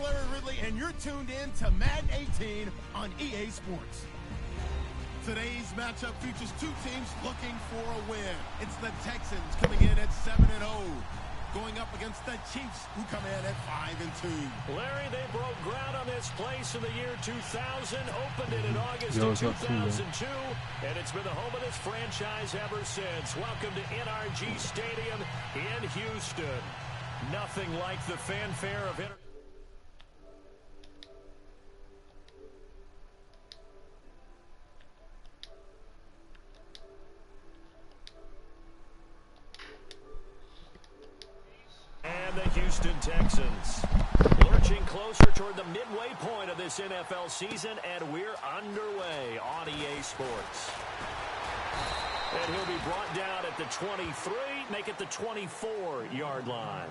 Larry Ridley, and you're tuned in to Madden 18 on EA Sports. Today's matchup features two teams looking for a win. It's the Texans coming in at 7-0, going up against the Chiefs, who come in at 5-2. Larry, they broke ground on this place in the year 2000, opened it in August of 2002, and it's been the home of this franchise ever since. Welcome to NRG Stadium in Houston. Nothing like the fanfare of And the Houston Texans lurching closer toward the midway point of this NFL season, and we're underway on EA Sports. And he'll be brought down at the 23, make it the 24-yard line.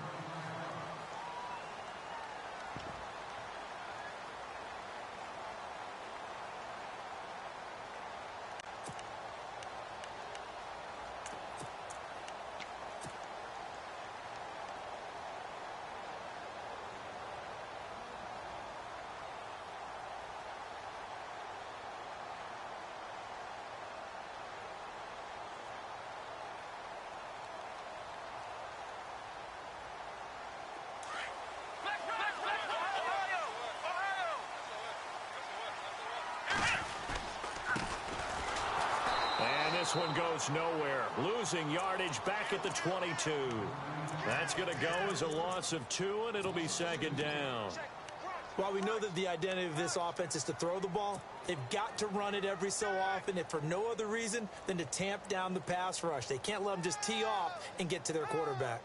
This one goes nowhere. Losing yardage back at the 22. That's going to go as a loss of 2, and it'll be second down. While we know that the identity of this offense is to throw the ball, they've got to run it every so often, if for no other reason than to tamp down the pass rush. They can't let them just tee off and get to their quarterback.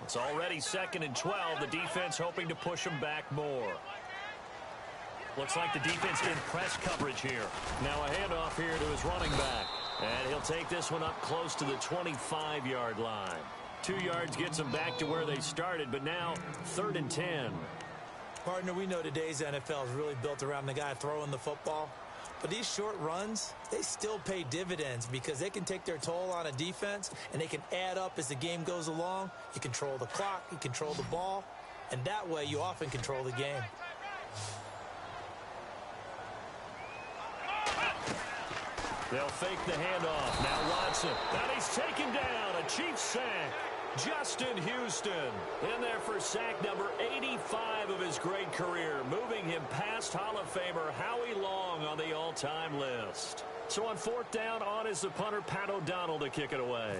It's already 2nd and 12. The defense hoping to push them back more. Looks like the defense in press coverage here. Now a handoff here to his running back. And he'll take this one up close to the 25-yard line. 2 yards gets them back to where they started, but now 3rd and 10. Partner, we know today's NFL is really built around the guy throwing the football. But these short runs, they still pay dividends because they can take their toll on a defense, and they can add up as the game goes along. You control the clock, you control the ball, and that way you often control the game. They'll fake the handoff. Now Watson. And he's taken down. A Chiefs sack. Justin Houston in there for sack number 85 of his great career, moving him past Hall of Famer Howie Long on the all-time list. So on 4th down, on is the punter Pat O'Donnell to kick it away.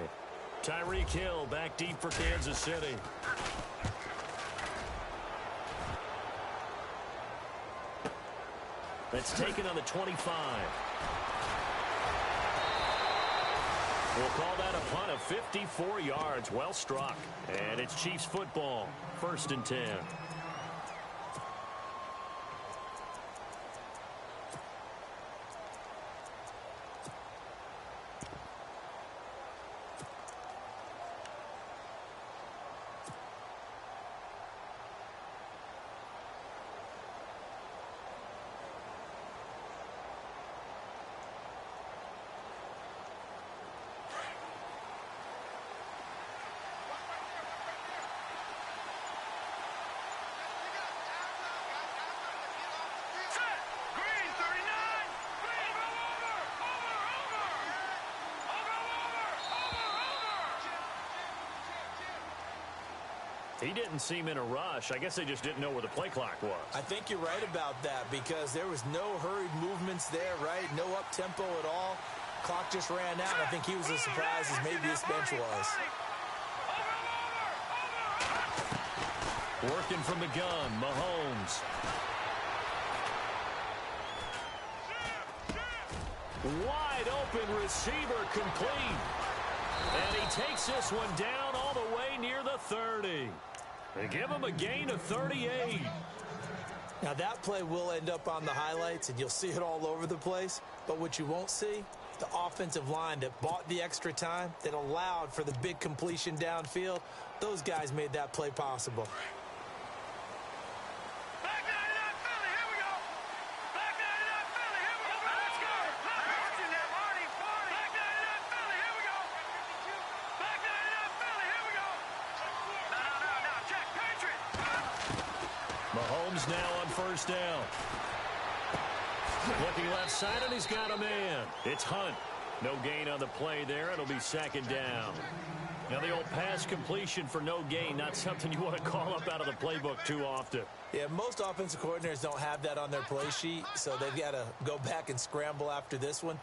Tyreek Hill back deep for Kansas City. That's taken on the 25. We'll call that a punt of 54 yards. Well struck. And it's Chiefs football. 1st and 10. He didn't seem in a rush. I guess they just didn't know where the play clock was. I think you're right about that because there was no hurried movements there, right? No up-tempo at all. Clock just ran out. I think he was as surprised as maybe this bench was. Working from the gun, Mahomes. Wide open receiver complete. And he takes this one down all the way near the 30. They give him a gain of 38. Now that play will end up on the highlights, and you'll see it all over the place. But what you won't see, the offensive line that bought the extra time, that allowed for the big completion downfield, those guys made that play possible. Mahomes now on first down. Looking left side, and he's got a man. It's Hunt. No gain on the play there. It'll be second down. Now, the old pass completion for no gain, not something you want to call up out of the playbook too often. Yeah, most offensive coordinators don't have that on their play sheet, so they've got to go back and scramble after this one.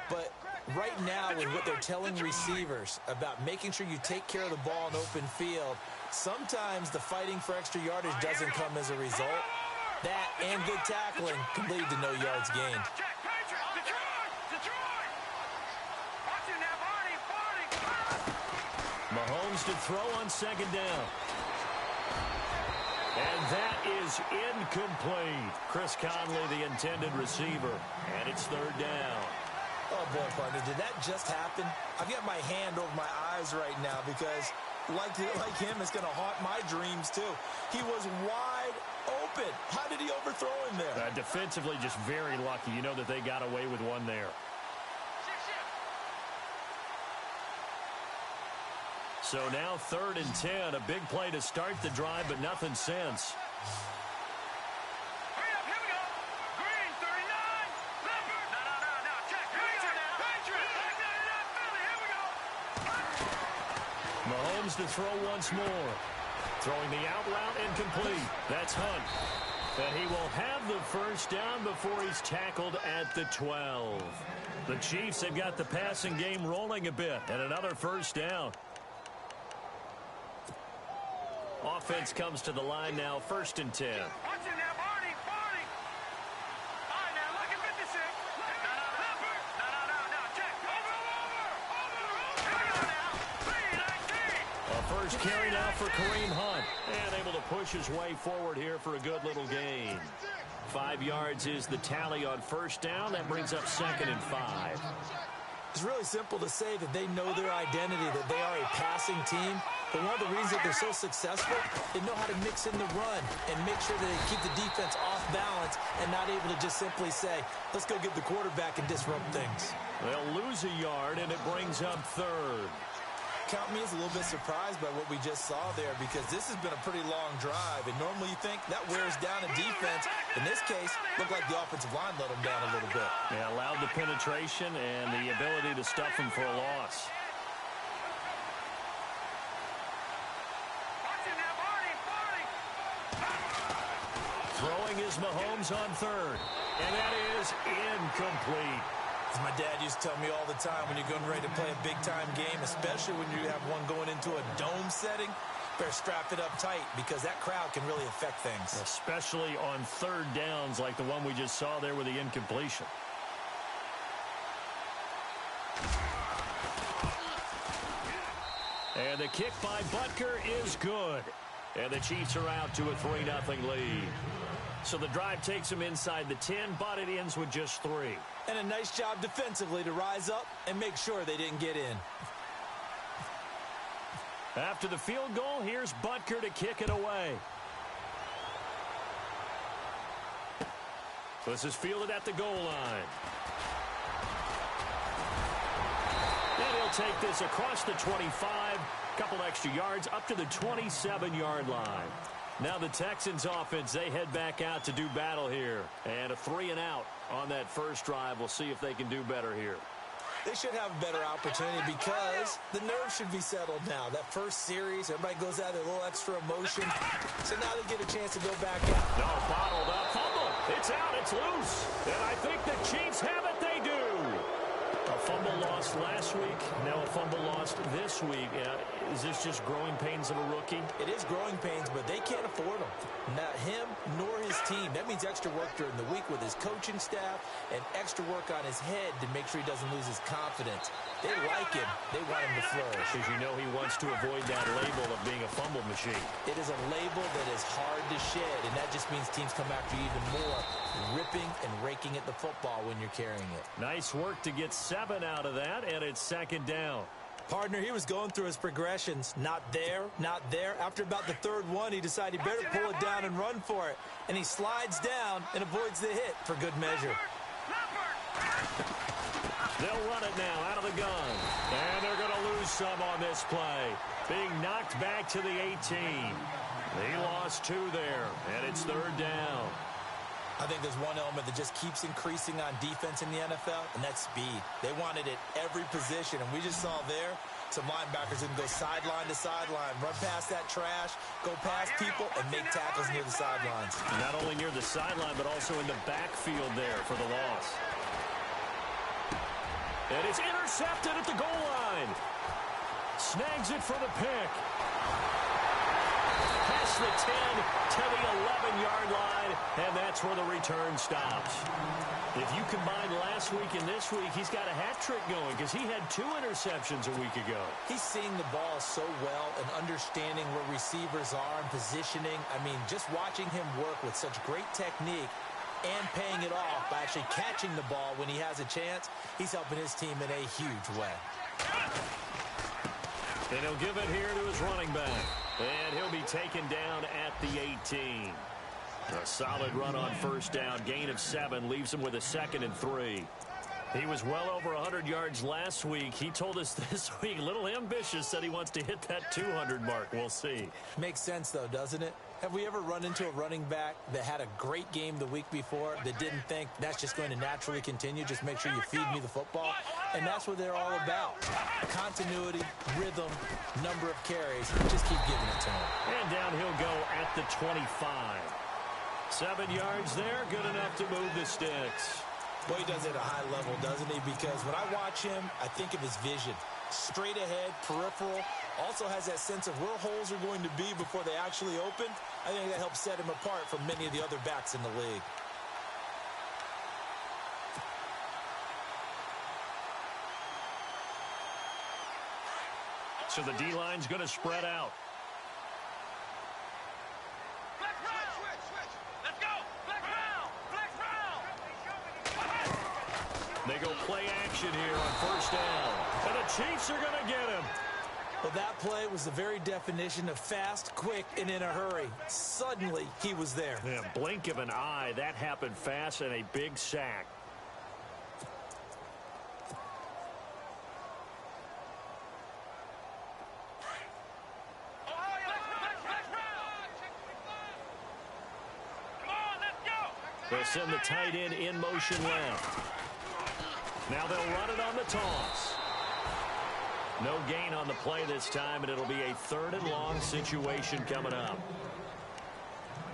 But right now, with what they're telling receivers about making sure you take care of the ball in open field, sometimes the fighting for extra yardage doesn't come as a result. That and good tackling can lead to no yards gained. Mahomes to throw on second down. And that is incomplete. Chris Conley, the intended receiver. And it's third down. Oh, boy, partner, did that just happen? I've got my hand over my eyes right now because, like him, it's going to haunt my dreams, too. He was wide open. How did he overthrow him there? Defensively, just very lucky. You know that they got away with one there. So now 3rd and 10. A big play to start the drive, but nothing since. Hurry up, here we go. Green, 39. Leopard. No, check. Patriot. Here we go. Mahomes to throw once more. Throwing the out route incomplete. That's Hunt. And he will have the first down before he's tackled at the 12. The Chiefs have got the passing game rolling a bit, and another first down. Offense comes to the line now, 1st and 10. Watch it now, Barney. All right, now, look at 56. Leopard. No, check. Over. Here we go now. 3-19. A first carry now for Kareem Hunt. And able to push his way forward here for a good little gain. 5 yards is the tally on first down. That brings up 2nd and 5. It's really simple to say that they know their identity, that they are a passing team. But one of the reasons that they're so successful, they know how to mix in the run and make sure that they keep the defense off balance and not able to just simply say, let's go get the quarterback and disrupt things. They'll lose a yard, and it brings up 3rd. Count me as a little bit surprised by what we just saw there because this has been a pretty long drive, and normally you think that wears down a defense. In this case, looked like the offensive line let them down a little bit. Yeah, allowed the penetration and the ability to stuff them for a loss. Watch it now, Barney. Throwing is Mahomes on 3rd, and that is incomplete. As my dad used to tell me all the time, when you're getting ready to play a big-time game, especially when you have one going into a dome setting, better strap it up tight because that crowd can really affect things. Especially on 3rd downs like the one we just saw there with the incompletion. And the kick by Butker is good. And the Chiefs are out to a 3-0 lead. So the drive takes them inside the 10, but it ends with just 3. And a nice job defensively to rise up and make sure they didn't get in. After the field goal, here's Butker to kick it away. This is fielded at the goal line. And he'll take this across the 25, couple extra yards up to the 27-yard line. Now the Texans offense, they head back out to do battle here. And a 3-and-out on that first drive. We'll see if they can do better here. They should have a better opportunity because the nerves should be settled now. That first series, everybody goes out with a little extra emotion. So now they get a chance to go back out. No, bottled up. Fumble. It's out. It's loose. And I think the Chiefs have it. They do. A fumble lost last week. Now a fumble lost this week. Is this just growing pains of a rookie? It is growing pains, but they can't afford them. Not him nor his team. That means extra work during the week with his coaching staff and extra work on his head to make sure he doesn't lose his confidence. They like him. They want him to flourish. Because you know he wants to avoid that label of being a fumble machine. It is a label that is hard to shed, and that just means teams come after you even more, ripping and raking at the football when you're carrying it. Nice work to get 7 out of that, and it's 2nd down. Partner, he was going through his progressions. Not there, not there. After about the 3rd one, he decided he better pull it down and run for it. And he slides down and avoids the hit for good measure. They'll run it now out of the gun. And they're going to lose some on this play. Being knocked back to the 18. He lost 2 there, and it's 3rd down. I think there's one element that just keeps increasing on defense in the NFL, and that's speed. They want it at every position, and we just saw there some linebackers who can go sideline to sideline, run past that trash, go past people, and make tackles near the sidelines. Not only near the sideline, but also in the backfield there for the loss. And it's intercepted at the goal line. Snags it for the pick. Past the 10 to the 11-yard line, and that's where the return stops. If you combine last week and this week, he's got a hat trick going because he had 2 interceptions a week ago. He's seeing the ball so well and understanding where receivers are and positioning. I mean, just watching him work with such great technique and paying it off by actually catching the ball when he has a chance, he's helping his team in a huge way. And he'll give it here to his running back. And he'll be taken down at the 18. A solid run on first down. Gain of 7 leaves him with a 2nd and 3. He was well over 100 yards last week. He told us this week, a little ambitious, said he wants to hit that 200 mark. We'll see. Makes sense, though, doesn't it? Have we ever run into a running back that had a great game the week before that didn't think that's just going to naturally continue? Just make sure you feed me the football. And that's what they're all about. Continuity, rhythm, number of carries. Just keep giving it to him. And down he'll go at the 25. 7 yards there, good enough to move the sticks. Boy, he does it at a high level, doesn't he? Because when I watch him, I think of his vision. Straight ahead, peripheral. Also has that sense of where holes are going to be before they actually open. I think that helps set him apart from many of the other backs in the league. So the D-line's going to spread out. They go play action here on first down. And the Chiefs are going to get him. Well, that play was the very definition of fast, quick, and in a hurry. Suddenly, he was there. Yeah, blink of an eye. That happened fast and a big sack. They'll send the tight end in motion left. Now they'll run it on the toss. No gain on the play this time, and it'll be a 3rd and long situation coming up.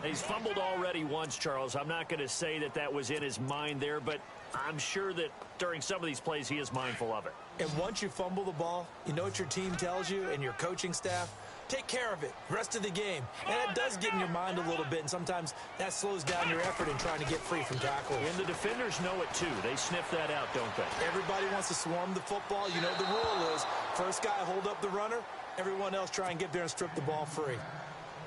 He's fumbled already once, Charles. I'm not going to say that that was in his mind there, but I'm sure that during some of these plays he is mindful of it. And once you fumble the ball, you know what your team tells you and your coaching staff? Take care of it, rest of the game. And that does get in your mind a little bit, and sometimes that slows down your effort in trying to get free from tackles. And the defenders know it too. They sniff that out, don't they? Everybody wants to swarm the football. You know the rule is first guy hold up the runner, everyone else try and get there and strip the ball free.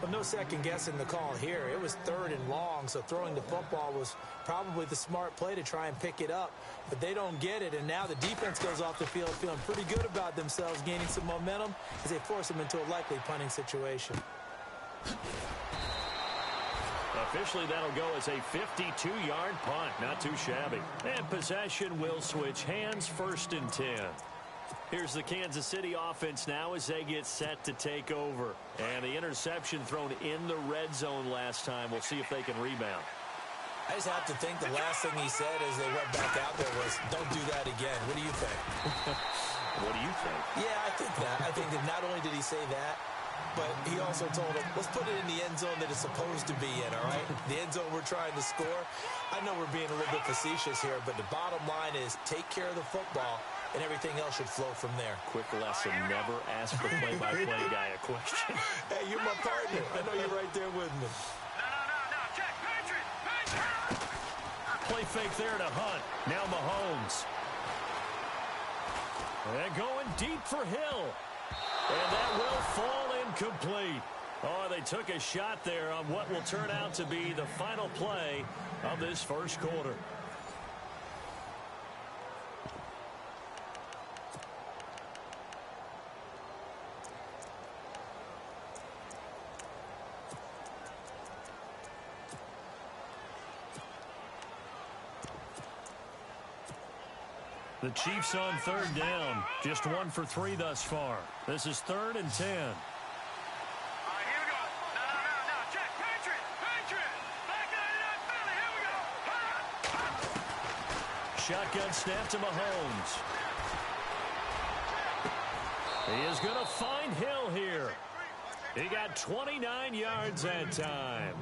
But no second guessing the call here. It was 3rd and long, so throwing the football was probably the smart play to try and pick it up. But they don't get it, and now the defense goes off the field feeling pretty good about themselves, gaining some momentum as they force them into a likely punting situation. Officially, that'll go as a 52-yard punt. Not too shabby. And possession will switch hands, 1st and 10. Here's the Kansas City offense now as they get set to take over. And the interception thrown in the red zone last time. We'll see if they can rebound. I just have to think the last thing he said as they went back out there was, don't do that again. What do you think? What do you think? Yeah, I think that. I think that not only did he say that, but he also told him, let's put it in the end zone that it's supposed to be in, all right? The end zone we're trying to score. I know we're being a little bit facetious here, but the bottom line is take care of the football, and everything else should flow from there. Quick lesson, never ask the play-by-play guy a question. Hey, you're my partner. I know you're right there with me. No, check. Patriot. Play fake there to Hunt. Now Mahomes. And going deep for Hill. And that will fall incomplete. Oh, they took a shot there on what will turn out to be the final play of this first quarter. The Chiefs on 3rd down. Just 1 for 3 thus far. This is 3rd and 10. All right, here we go. No. Shotgun snap to Mahomes. He is going to find Hill here. He got 29 yards that time.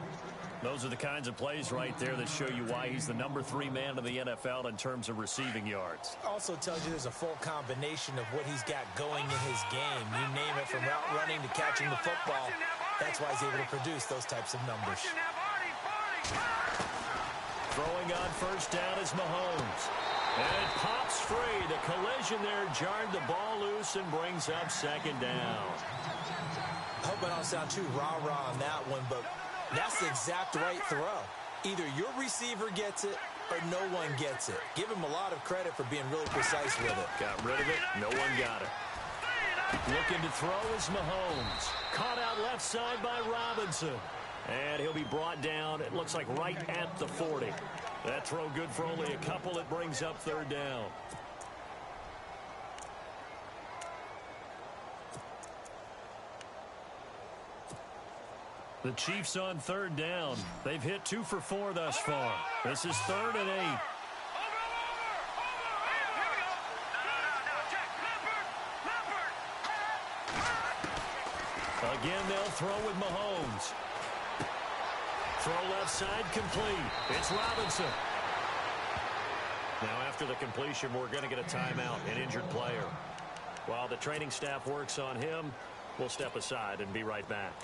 Those are the kinds of plays right there that show you why he's the #3 man in the NFL in terms of receiving yards. Also tells you there's a full combination of what he's got going in his game. You name it, from route running to catching the football. That's why he's able to produce those types of numbers. Throwing on first down is Mahomes. And it pops free. The collision there jarred the ball loose and brings up second down. I hope I don't sound too rah-rah on that one, but that's the exact right throw. Either your receiver gets it or no one gets it. Give him a lot of credit for being really precise with it. Got rid of it. No one got it. Looking to throw is Mahomes. Caught out left side by Robinson. And he'll be brought down, it looks like, right at the 40. That throw good for only a couple. It brings up third down. The Chiefs on third down. They've hit 2 for 4 thus far. This is 3rd and 8. Again, they'll throw with Mahomes. Throw left side complete. It's Robinson. Now, after the completion, we're going to get a timeout, an injured player. While the training staff works on him, we'll step aside and be right back.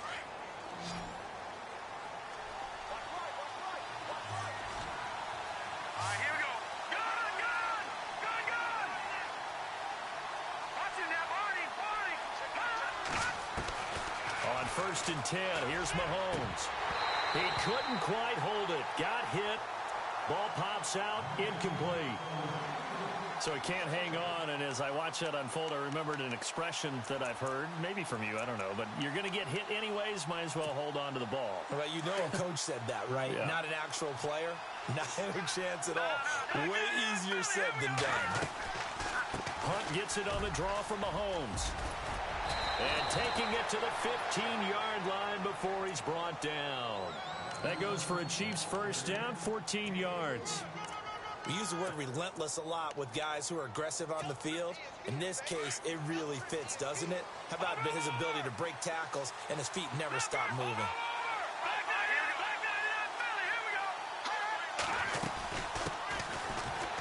On 1st and 10, here's Mahomes. He couldn't quite hold it. Got hit. Ball pops out. Incomplete. So he can't hang on, and as I watch that unfold, I remembered an expression that I've heard, maybe from you, I don't know, but you're going to get hit anyways, might as well hold on to the ball. Well, you know a coach said that, right? Yeah. Not an actual player. Not a chance at all. Way easier said than done. Hunt gets it on the draw from Mahomes. And taking it to the 15-yard line before he's brought down. That goes for a Chiefs first down, 14 yards. We use the word relentless a lot with guys who are aggressive on the field. In this case, it really fits, doesn't it? How about his ability to break tackles and his feet never stop moving?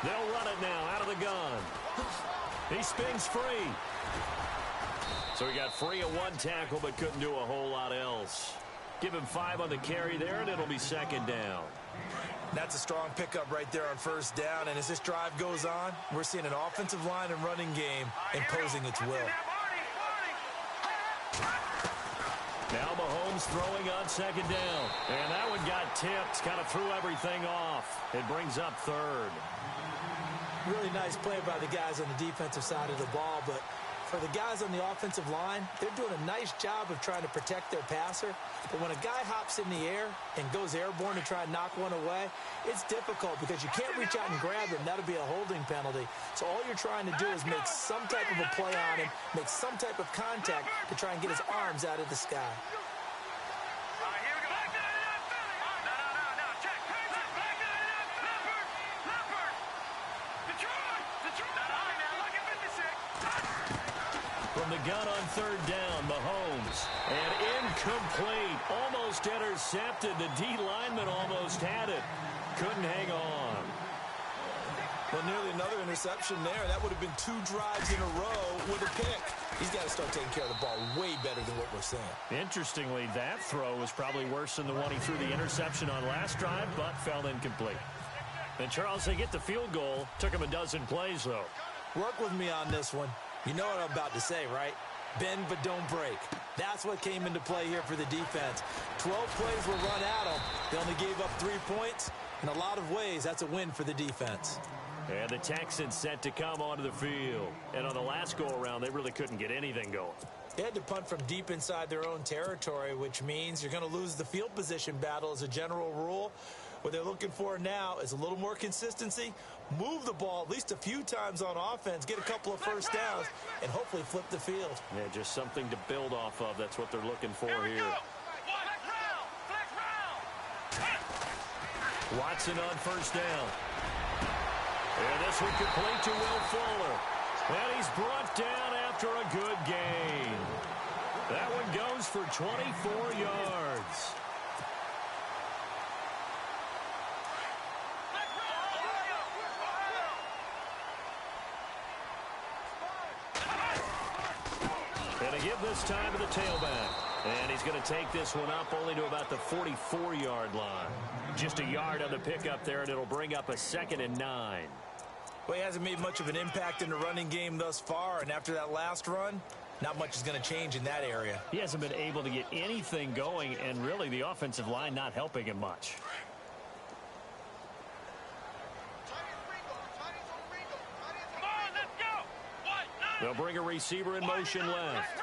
They'll run it now out of the gun. He spins free. So he got free of one tackle but couldn't do a whole lot else. Give him 5 on the carry there, and it'll be second down. That's a strong pickup right there on first down. And as this drive goes on, we're seeing an offensive line and running game imposing its will. Now Mahomes throwing on second down. And that one got tipped. Kind of threw everything off. It brings up 3rd. Really nice play by the guys on the defensive side of the ball, but for the guys on the offensive line, they're doing a nice job of trying to protect their passer. But when a guy hops in the air and goes airborne to try and knock one away, it's difficult because you can't reach out and grab him. That'll be a holding penalty. So all you're trying to do is make some type of a play on him, make some type of contact to try and get his arms out of the sky. From the gun on third down, Mahomes. And incomplete. Almost intercepted. The D lineman almost had it. Couldn't hang on. Well, nearly another interception there. That would have been 2 drives in a row with a pick. He's got to start taking care of the ball way better than what we're seeing. Interestingly, that throw was probably worse than the one he threw the interception on last drive, but fell incomplete. And Charles, they get the field goal. Took him a dozen plays, though. Work with me on this one. You know what I'm about to say, right? Bend but don't break. That's what came into play here for the defense. 12 plays were run at them. They only gave up 3 points. In a lot of ways, that's a win for the defense. And the Texans set to come onto the field. And on the last go-around, they really couldn't get anything going. They had to punt from deep inside their own territory, which means you're going to lose the field position battle as a general rule. What they're looking for now is a little more consistency, move the ball at least a few times on offense, get a couple of first downs, and hopefully flip the field. Yeah, just something to build off of. That's what they're looking for here. Watson on first down. And this one complete to Will Fuller. And he's brought down after a good gain. That one goes for 24 yards. And to give this time to the tailback. And he's going to take this one up only to about the 44-yard line. Just a yard on the pickup there, and it'll bring up a 2nd and 9. Well, he hasn't made much of an impact in the running game thus far, and after that last run, not much is going to change in that area. He hasn't been able to get anything going, and really the offensive line not helping him much. They'll bring a receiver in motion left.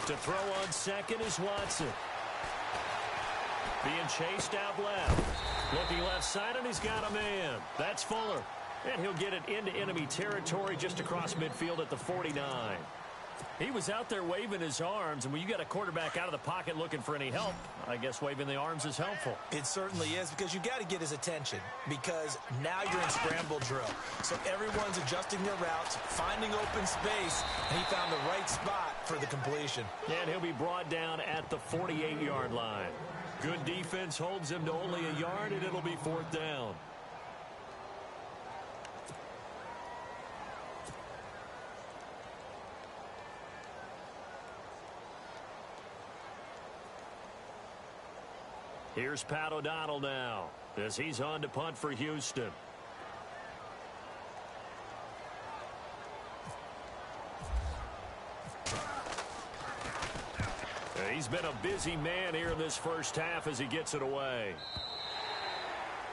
To throw on second is Watson. Being chased out left. Looking left side, and he's got a man. That's Fuller. And he'll get it into enemy territory just across midfield at the 49. He was out there waving his arms, and when you got a quarterback out of the pocket looking for any help, I guess waving the arms is helpful. It certainly is, because you got to get his attention, because now you're in scramble drill. So everyone's adjusting their routes, finding open space, and he found the right spot for the completion. And he'll be brought down at the 48-yard line. Good defense holds him to only a yard, and it'll be 4th down. Here's Pat O'Donnell now as he's on to punt for Houston. He's been a busy man here in this first half as he gets it away.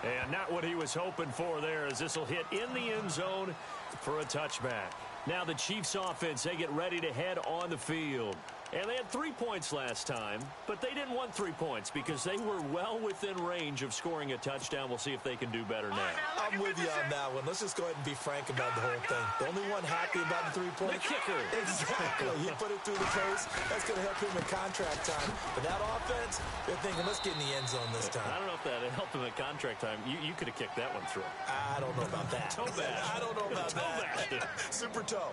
And not what he was hoping for there, as this will hit in the end zone for a touchback. Now the Chiefs offense, they get ready to head on the field. And they had 3 points last time, but they didn't want 3 points because they were well within range of scoring a touchdown. We'll see if they can do better now. I'm with you on that one. Let's just go ahead and be frank about the whole thing. The only one happy about the 3 points. The kicker. Exactly. He put it through the post. That's going to help him in contract time. But that offense, they're thinking, let's get in the end zone this time. I don't know if that helped him at contract time. You could have kicked that one through. I don't know about that. Toe bash. I don't know about Toe that. bash. Super toe.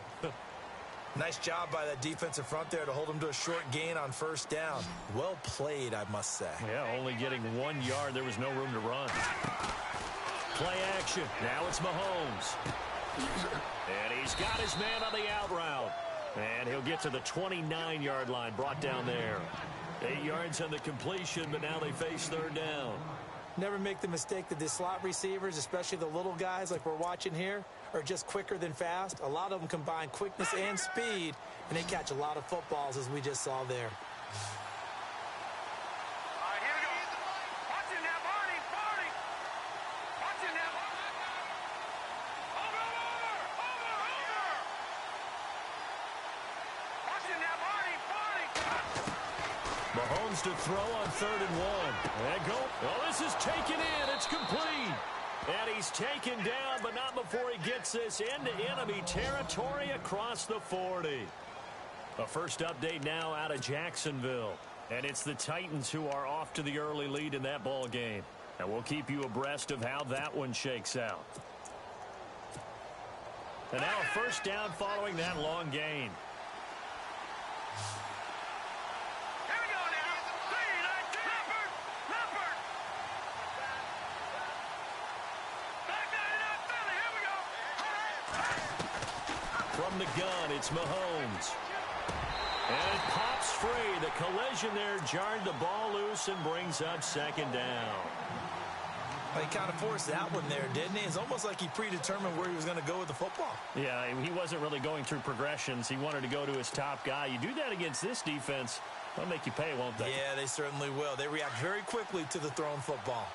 Nice job by that defensive front there to hold him to a short gain on 1st down. Well played, I must say. Yeah, only getting 1 yard. There was no room to run. Play action. Now it's Mahomes. And he's got his man on the out route. And he'll get to the 29-yard line, brought down there. 8 yards on the completion, but now they face 3rd down. Never make the mistake that the slot receivers, especially the little guys like we're watching here, are just quicker than fast. A lot of them combine quickness and speed, and they catch a lot of footballs, as we just saw there. All right, here we go. Watch it now, Barney. Watch it now. Over. Watch it now, Barney. Mahomes to throw on 3rd and 1. And go. Oh, this is taken in. It's complete. And he's taken down, but not before he gets this into enemy territory across the 40. A first update now out of Jacksonville. And it's the Titans who are off to the early lead in that ball game. And we'll keep you abreast of how that one shakes out. And now a first down following that long gain. From the gun, it's Mahomes. And it pops free. The collision there jarred the ball loose and brings up 2nd down. He kind of forced that one there, didn't he? It's almost like he predetermined where he was going to go with the football. Yeah, he wasn't really going through progressions. He wanted to go to his top guy. You do that against this defense, they'll make you pay, won't they? Yeah, they certainly will. They react very quickly to the thrown football.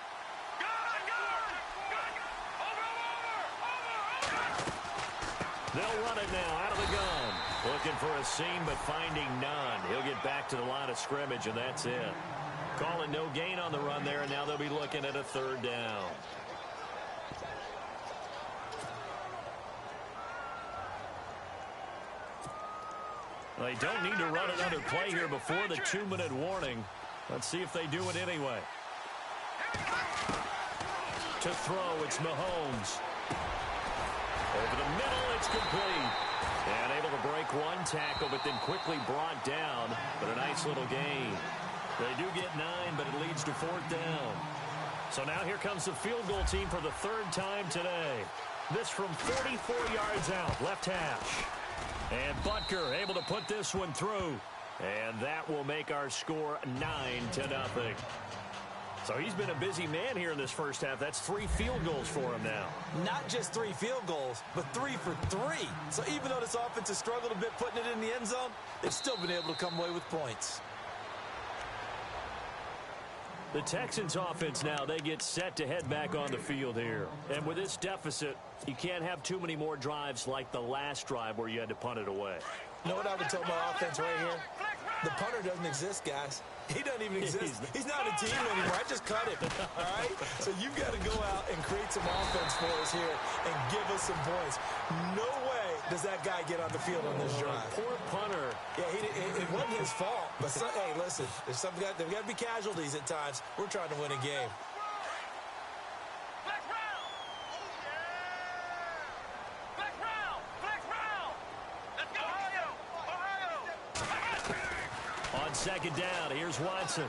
They'll run it now out of the gun. Looking for a seam, but finding none. He'll get back to the line of scrimmage, and that's it. Calling no gain on the run there, and now they'll be looking at a 3rd down. They don't need to run another play here before the 2-minute warning. Let's see if they do it anyway. To throw, it's Mahomes. Over the middle, it's complete. And able to break one tackle, but then quickly brought down. But a nice little gain. They do get 9, but it leads to 4th down. So now here comes the field goal team for the 3rd time today. This from 44 yards out, left hash. And Butker able to put this one through. And that will make our score 9-0. So he's been a busy man here in this first half. That's 3 field goals for him now. Not just 3 field goals, but 3 for 3. So even though this offense has struggled a bit putting it in the end zone, they've still been able to come away with points. The Texans offense now, they get set to head back on the field here. And with this deficit, you can't have too many more drives like the last drive where you had to punt it away. You know what I would tell my offense right here? The punter doesn't exist, guys. He doesn't even exist. He's not a team anymore. I just cut him, all right? So you've got to go out and create some offense for us here and give us some points. No way does that guy get on the field on this drive. Poor punter. Yeah, it wasn't his fault. But, hey, listen, there's got to be casualties at times. We're trying to win a game. On 2nd down, here's Watson.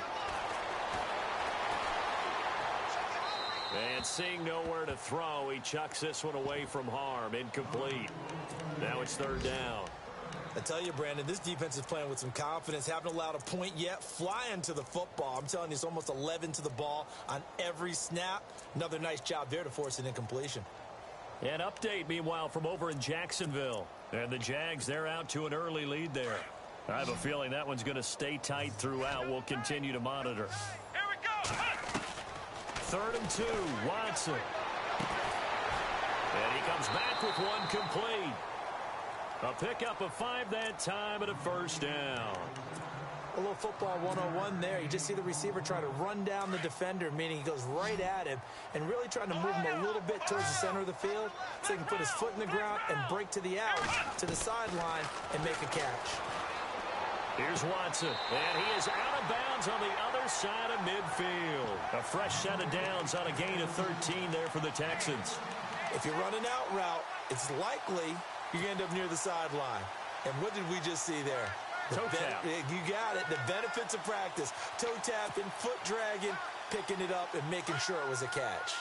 And seeing nowhere to throw, he chucks this one away from harm. Incomplete. Now it's 3rd down. I tell you, Brandon, this defense is playing with some confidence. Haven't allowed a point yet. Flying to the football. I'm telling you, it's almost 11 to the ball on every snap. Another nice job there to force an incompletion. An update, meanwhile, from over in Jacksonville. And the Jags, they're out to an early lead there. I have a feeling that one's going to stay tight throughout. We'll continue to monitor. Here we go. 3rd and 2, Watson. And he comes back with one complete. A pickup of 5 that time and a 1st down. A little football 101 there. You just see the receiver try to run down the defender, meaning he goes right at him and really trying to move him a little bit towards the center of the field so he can put his foot in the ground and break to the out, to the sideline, and make a catch. Here's Watson, and he is out of bounds on the other side of midfield. A fresh set of downs on a gain of 13 there for the Texans. If you run an out route, it's likely you're going to end up near the sideline. And what did we just see there? Toe tap. You got it. The benefits of practice. Toe tapping, foot dragging, picking it up, and making sure it was a catch.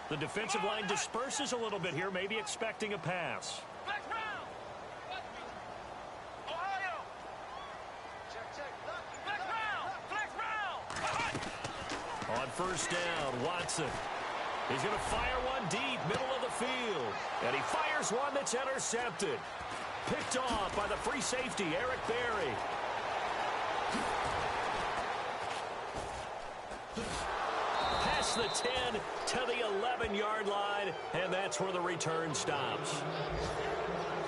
The defensive line disperses a little bit here, maybe expecting a pass. On 1st down, Watson. He's going to fire one deep, middle of the field. And he fires one that's intercepted. Picked off by the free safety, Eric Berry. Past the 10 to the 11-yard line, and that's where the return stops.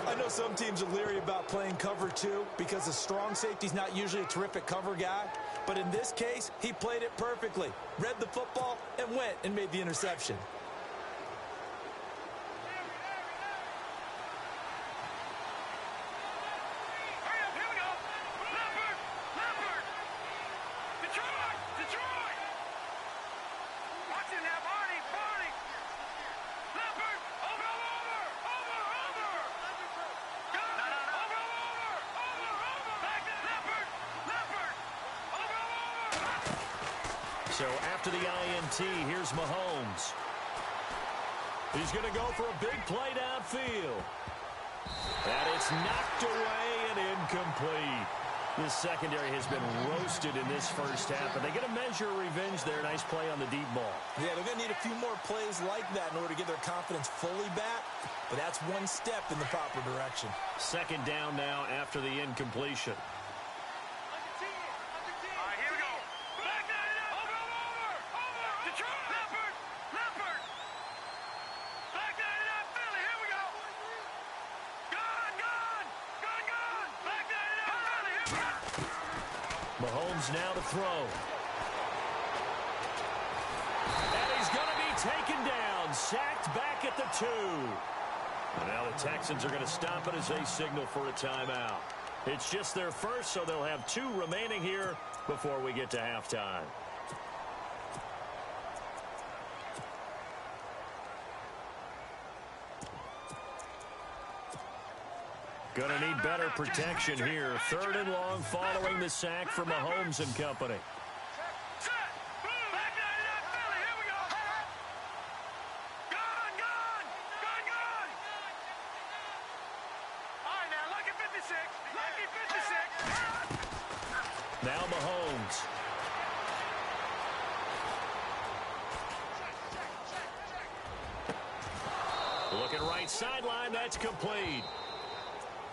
I know some teams are leery about playing cover 2 because a strong safety's not usually a terrific cover guy. But in this case, he played it perfectly. Read the football and went and made the interception. So after the INT, here's Mahomes. He's going to go for a big play downfield. And it's knocked away and incomplete. This secondary has been roasted in this first half, and they get a measure of revenge there. Nice play on the deep ball. Yeah, they're going to need a few more plays like that in order to get their confidence fully back, but that's one step in the proper direction. 2nd down now after the incompletion. Mahomes now to throw. And he's going to be taken down. Sacked back at the 2. And now the Texans are going to stop it as they signal for a timeout. It's just their first, so they'll have 2 remaining here before we get to halftime. Going to need better protection here. 3rd and long following the sack from Mahomes and company. Now Mahomes. Looking right sideline, that's complete.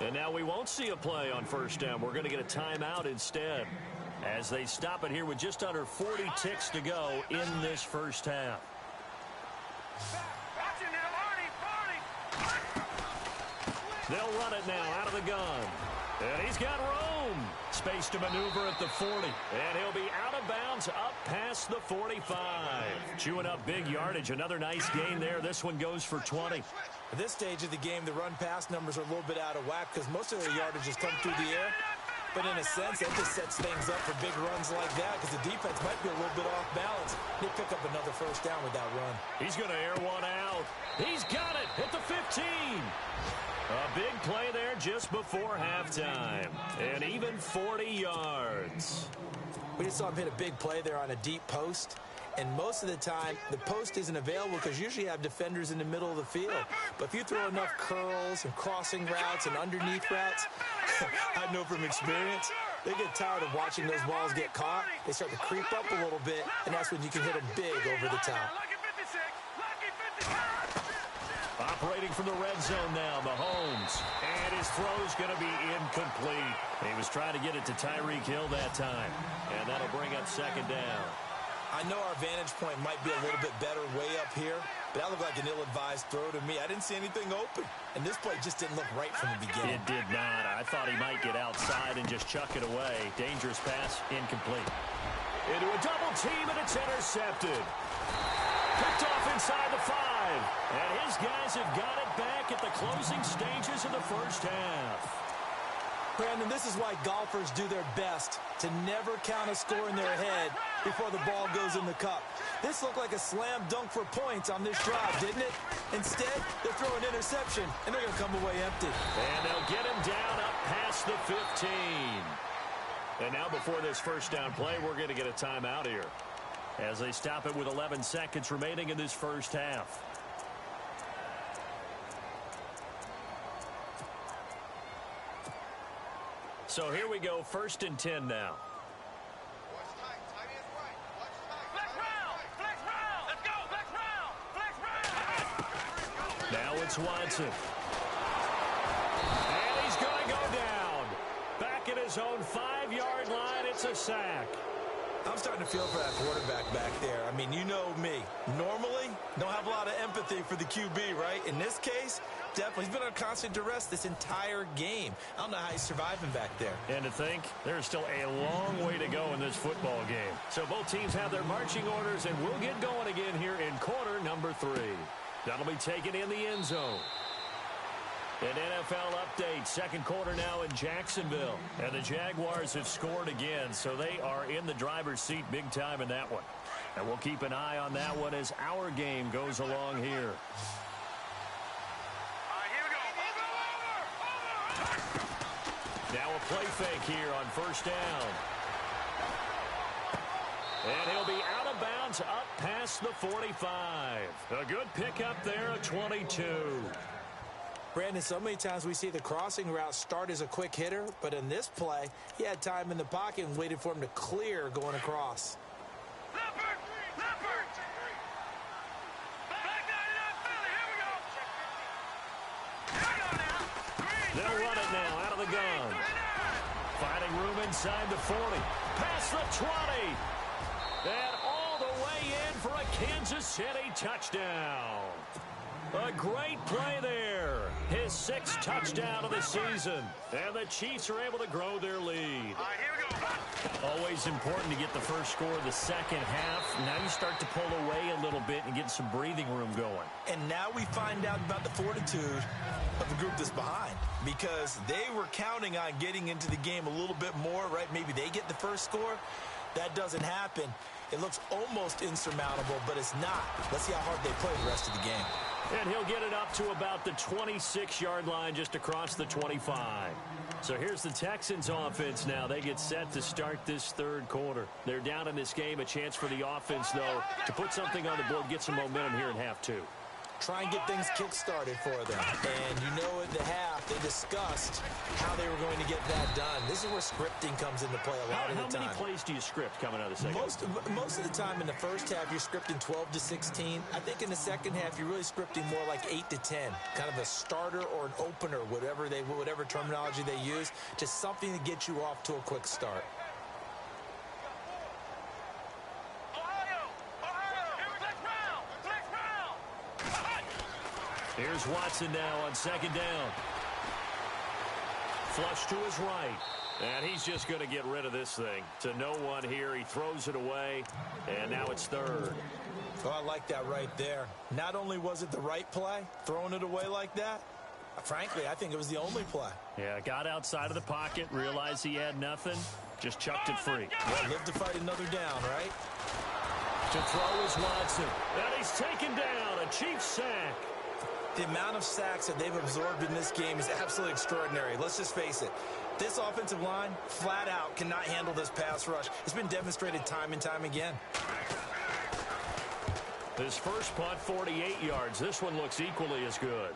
And now we won't see a play on 1st down. We're going to get a timeout instead as they stop it here with just under 40 ticks to go in this 1st half. They'll run it now out of the gun. And he's got room. Space to maneuver at the 40. And he'll be out of bounds up past the 45. Chewing up big yardage. Another nice gain there. This one goes for 20. At this stage of the game, the run-pass numbers are a little bit out of whack because most of their yardage has come through the air. But in a sense, that just sets things up for big runs like that because the defense might be a little bit off balance. They pick up another 1st down with that run. He's going to air one out. He's got it at the 15. A big play there just before halftime. And even 40 yards. We just saw him hit a big play there on a deep post. And most of the time, the post isn't available because usually you have defenders in the middle of the field. But if you throw enough curls and crossing routes and underneath routes, I know from experience, they get tired of watching those balls get caught. They start to creep up a little bit, and that's when you can hit them big over the top. Operating from the red zone now, Mahomes. And his throw's going to be incomplete. He was trying to get it to Tyreek Hill that time. And that'll bring up 2nd down. I know our vantage point might be a little bit better way up here, but that looked like an ill-advised throw to me. I didn't see anything open, and this play just didn't look right from the beginning. It did not. I thought he might get outside and just chuck it away. Dangerous pass, incomplete. Into a double team, and it's intercepted. Picked off inside the 5, and his guys have got it back at the closing stages of the 1st half. Brandon, this is why golfers do their best to never count a score in their head before the ball goes in the cup. This looked like a slam dunk for points on this drive, didn't it? Instead, they throw an interception, and they're going to come away empty. And they'll get him down up past the 15. And now before this 1st down play, we're going to get a timeout here as they stop it with 11 seconds remaining in this 1st half. So here we go, 1st and 10 now. Now it's Watson. And he's going to go down. Back at his own 5-yard line, it's a sack. I'm starting to feel for that quarterback back there. I mean, you know me. Normally, don't have a lot of empathy for the QB, right? In this case, definitely. He's been under constant duress this entire game. I don't know how he's surviving back there. And to think, there's still a long way to go in this football game. So both teams have their marching orders, and we'll get going again here in quarter number 3. That'll be taken in the end zone. An NFL update, 2nd quarter now in Jacksonville. And the Jaguars have scored again, so they are in the driver's seat big time in that one. And we'll keep an eye on that one as our game goes along here. Now a play fake here on 1st down. And he'll be out of bounds up past the 45. A good pickup there, a 22. Brandon, so many times we see the crossing route start as a quick hitter, but in this play, he had time in the pocket and waited for him to clear going across. They'll run it now out of the gun. Finding room inside the 40. Past the 20. And all the way in for a Kansas City touchdown. A great play there. His 6th touchdown of the season. And the Chiefs are able to grow their lead. All right, here we go. Always important to get the first score of the second half. Now you start to pull away a little bit and get some breathing room going. And now we find out about the fortitude of the group that's behind, because they were counting on getting into the game a little bit more, right? Maybe they get the first score. That doesn't happen. It looks almost insurmountable, but it's not. Let's see how hard they play the rest of the game. And he'll get it up to about the 26-yard line, just across the 25. So here's the Texans offense now. They get set to start this third quarter. They're down in this game. A chance for the offense, though, to put something on the board, get some momentum here in half 2. Try and get things kick-started for them. And you know at the half, they discussed how they were going to get that done. This is where scripting comes into play a lot of the time. How many plays do you script coming out of the second? Most of the time in the first half, you're scripting 12 to 16. I think in the second half, you're really scripting more like 8 to 10. Kind of a starter or an opener, whatever terminology they use. Just something to get you off to a quick start. Here's Watson now on second down. Flush to his right. And he's just going to get rid of this thing. To no one here. He throws it away. And now it's third. Oh, I like that right there. Not only was it the right play, throwing it away like that, frankly, I think it was the only play. Yeah, got outside of the pocket, realized he had nothing, just chucked it free. Well, live to fight another down, right? To throw is Watson. And he's taken down. A Chiefs sack. The amount of sacks that they've absorbed in this game is absolutely extraordinary. Let's just face it. This offensive line, flat out, cannot handle this pass rush. It's been demonstrated time and time again. His first punt, 48 yards. This one looks equally as good.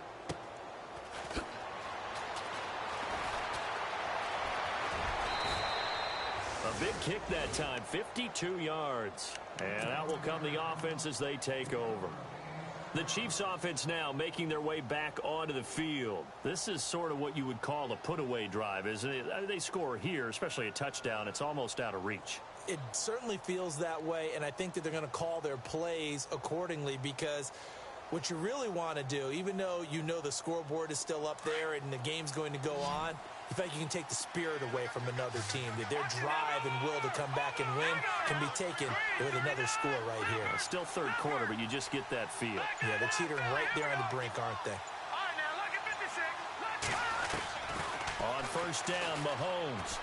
A big kick that time, 52 yards. And out will come the offense as they take over. The Chiefs offense now making their way back onto the field. This is sort of what you would call a put-away drive, isn't it? They score here, especially a touchdown. It's almost out of reach. It certainly feels that way, and I think that they're going to call their plays accordingly, because what you really want to do, even though you know the scoreboard is still up there and the game's going to go on, in fact, you can take the spirit away from another team. That their drive and will to come back and win can be taken with another score right here. It's still third quarter, but you just get that feel. Yeah, they're teetering right there on the brink, aren't they? All right, now, look at 56. On first down, Mahomes.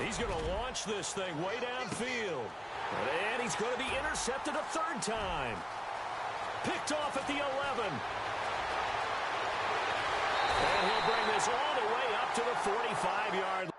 He's going to launch this thing way downfield. And he's going to be intercepted a third time. Picked off at the 11. And he'll bring this all the way up to the 45-yard line.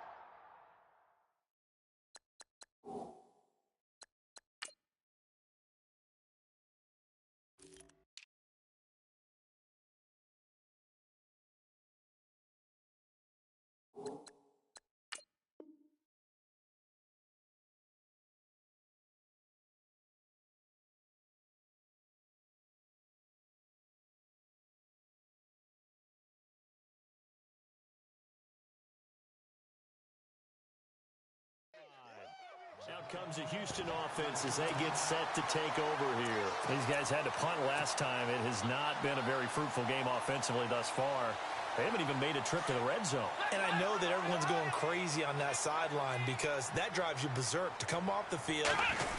Out comes the Houston offense as they get set to take over here. These guys had to punt last time. It has not been a very fruitful game offensively thus far. They haven't even made a trip to the red zone. And I know that everyone's going crazy on that sideline, because that drives you berserk to come off the field,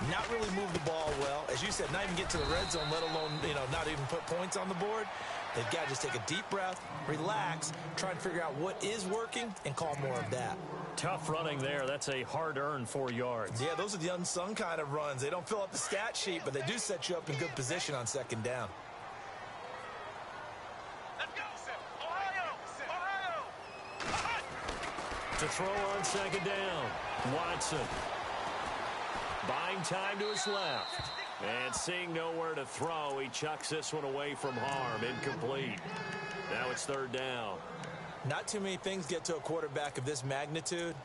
not really move the ball well. As you said, not even get to the red zone, let alone, not even put points on the board. They've got to just take a deep breath, relax, try and figure out what is working, and call more of that. Tough running there. That's a hard-earned 4 yards. Yeah, those are the unsung kind of runs. They don't fill up the stat sheet, but they do set you up in good position on second down. Let's go, Ohio! To throw on second down, Watson. Buying time to his left. And seeing nowhere to throw, he chucks this one away from harm. Incomplete. Now it's third down. Not too many things get to a quarterback of this magnitude,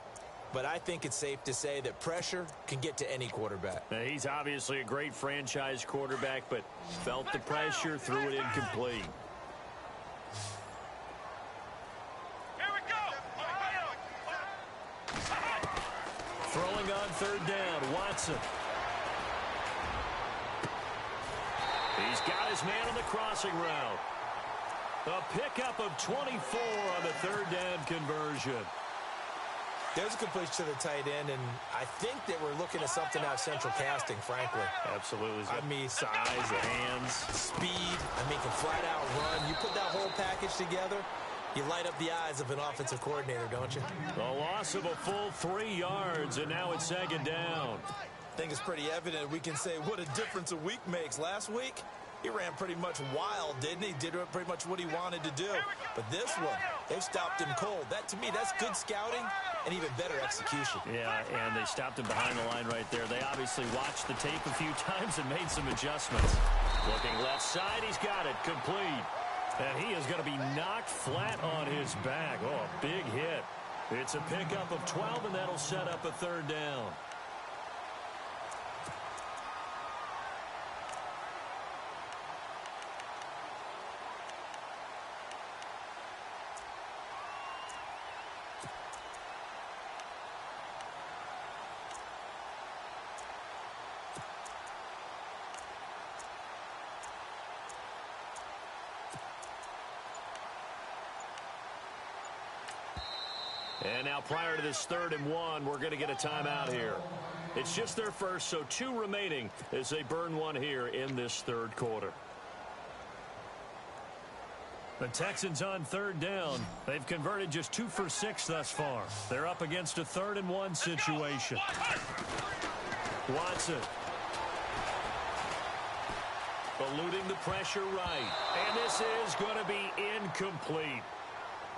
but I think it's safe to say that pressure can get to any quarterback. Now, he's obviously a great franchise quarterback, but felt the pressure, threw it incomplete. Here we go! Ohio! Throwing on third down, Watson. He's got his man on the crossing route. A pickup of 24 on the third down conversion. There's a completion to the tight end, and I think that we're looking at something out of central casting, frankly. Absolutely. I mean, size, the hands. Speed, can flat out run. You put that whole package together, you light up the eyes of an offensive coordinator, don't you? A loss of a full 3 yards, and now it's second down. I think it's pretty evident we can say what a difference a week makes. Last week, he ran pretty much wild, didn't he? Did pretty much what he wanted to do. But this one, they've stopped him cold. That, to me, that's good scouting and even better execution. Yeah, and they stopped him behind the line right there. They obviously watched the tape a few times and made some adjustments. Looking left side, he's got it complete. And he is going to be knocked flat on his back. Oh, a big hit. It's a pickup of 12, and that'll set up a third down. And now prior to this 3rd and 1, we're going to get a timeout here. It's just their first, so 2 remaining as they burn one here in this 3rd quarter. The Texans on 3rd down. They've converted just 2 for 6 thus far. They're up against a 3rd and 1 situation. Watson. Eluding the pressure right. And this is going to be incomplete.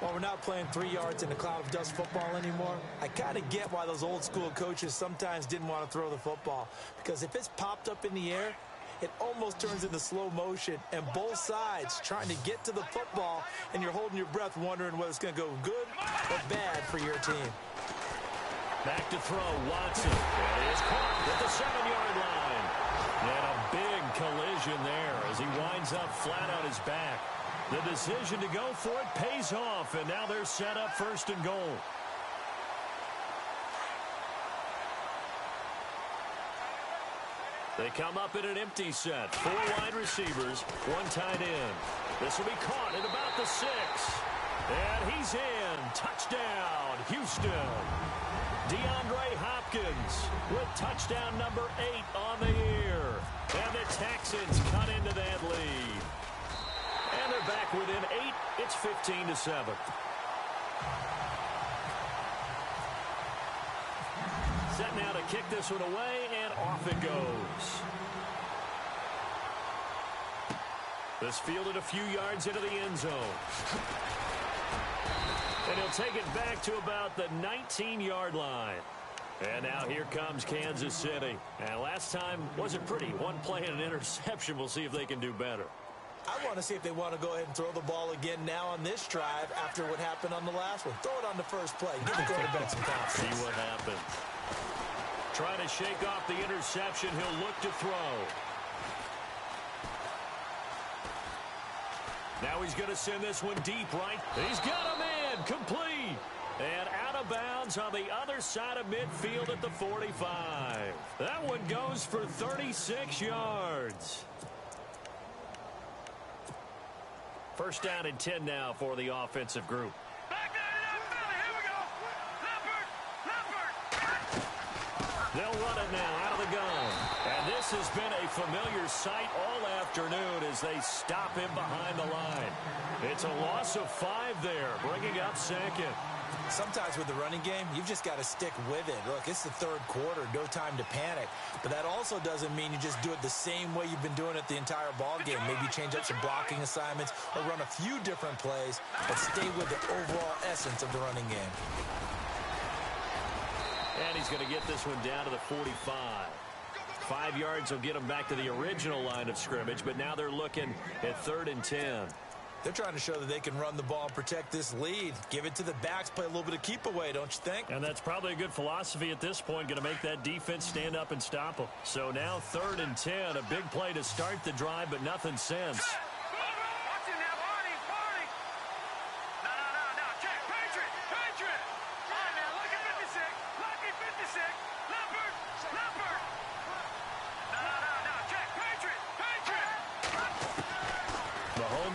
Well, we're not playing 3 yards in a cloud of dust football anymore. I kind of get why those old school coaches sometimes didn't want to throw the football. Because if it's popped up in the air, it almost turns into slow motion. And both sides trying to get to the football, and you're holding your breath wondering whether it's going to go good or bad for your team. Back to throw, Watson. And he is caught at the 7-yard line. And a big collision there as he winds up flat on his back. The decision to go for it pays off, and now they're set up 1st and goal. They come up in an empty set. 4 wide receivers, 1 tight end. This will be caught at about the 6. And he's in. Touchdown, Houston. DeAndre Hopkins with touchdown number 8 on the year. And the Texans cut into that lead. And they're back within 8. It's 15-7. Set now to kick this one away, and off it goes. This fielded a few yards into the end zone. And he'll take it back to about the 19-yard line. And now here comes Kansas City. And last time wasn't pretty. 1 play and an interception. We'll see if they can do better. I want to see if they want to go ahead and throw the ball again now on this drive after what happened on the last one. Throw it on the first play. Give the quarterback some confidence. See what happens. Trying to shake off the interception. He'll look to throw. Now he's going to send this one deep right. He's got a man. Complete. And out of bounds on the other side of midfield at the 45. That one goes for 36 yards. 1st down and 10 now for the offensive group. Here we go. Leopard. They'll run it now out of the gun. And this has been a familiar sight all afternoon as they stop him behind the line. It's a loss of 5 there, bringing up 2nd. Sometimes with the running game, you've just got to stick with it. Look, it's the 3rd quarter, no time to panic. But that also doesn't mean you just do it the same way you've been doing it the entire ball game. Maybe change up some blocking assignments or run a few different plays, but stay with the overall essence of the running game. And he's going to get this one down to the 45. 5 yards will get him back to the original line of scrimmage, but now they're looking at 3rd and 10. They're trying to show that they can run the ball and protect this lead. Give it to the backs, play a little bit of keep away, don't you think? And that's probably a good philosophy at this point, going to make that defense stand up and stop them. So now 3rd and 10, a big play to start the drive, but nothing since. Watch it now, Barney. No. Check. Patriot. All right, now, lucky 56. Leopard. No. Check. Patriot.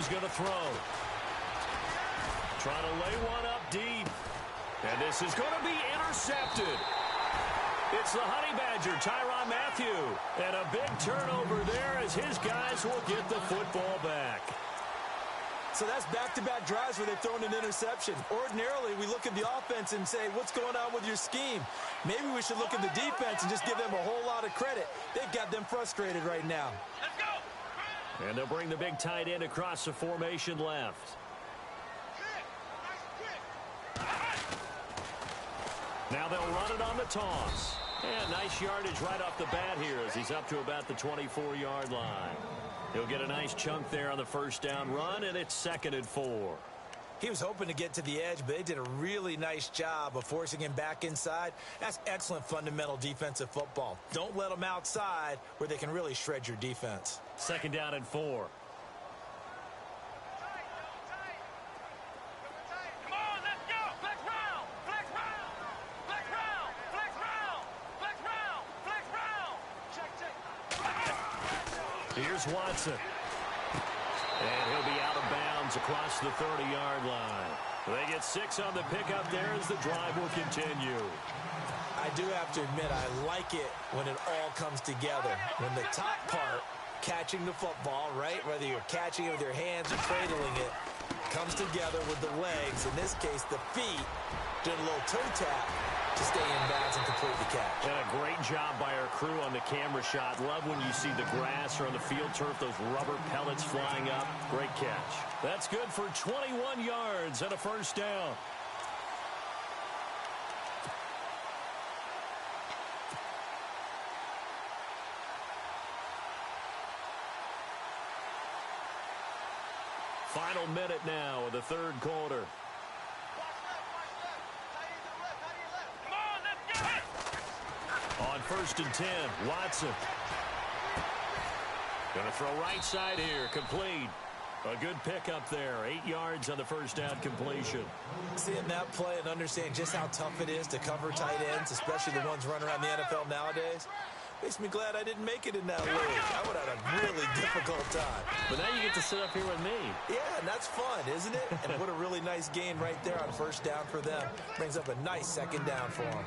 going to throw. Trying to lay one up deep. And this is going to be intercepted. It's the Honey Badger, Tyrann Mathieu. And a big turnover there as his guys will get the football back. So that's back-to-back drives where they've thrown an interception. Ordinarily, we look at the offense and say, what's going on with your scheme? Maybe we should look at the defense and just give them a whole lot of credit. They've got them frustrated right now. Let's go. And they'll bring the big tight end across the formation left. Now they'll run it on the toss. And nice yardage right off the bat here as he's up to about the 24-yard line. He'll get a nice chunk there on the first down run, and it's 2nd and 4. He was hoping to get to the edge, but they did a really nice job of forcing him back inside. That's excellent fundamental defensive football. Don't let them outside where they can really shred your defense. 2nd down and 4. Come on, let's go. Flex round. Flex round. Flex round. Flex round. Flex round. Flex round. Check. Here's Watson. And he'll be out of bounds across the 30-yard line. They get 6 on the pickup there as the drive will continue. I do have to admit, I like it when it all comes together. When the top part, catching the football, right, whether you're catching it with your hands or cradling it, comes together with the legs, in this case the feet, doing a little toe tap to stay in bounds and complete the catch. And a great job by our crew on the camera shot. Love when you see the grass or on the field turf, those rubber pellets flying up. Great catch. That's good for 21 yards and a first down. Final minute now of the third quarter. Come on, let's get it. On 1st and 10, Watson. Going to throw right side here, complete. A good pickup there, 8 yards on the first down completion. Seeing that play and understanding just how tough it is to cover tight ends, especially the ones running around the NFL nowadays, makes me glad I didn't make it in that league. I would have had a really difficult time. But now you get to sit up here with me. Yeah, and that's fun, isn't it? And what a really nice game right there on first down for them. Brings up a nice 2nd down for them.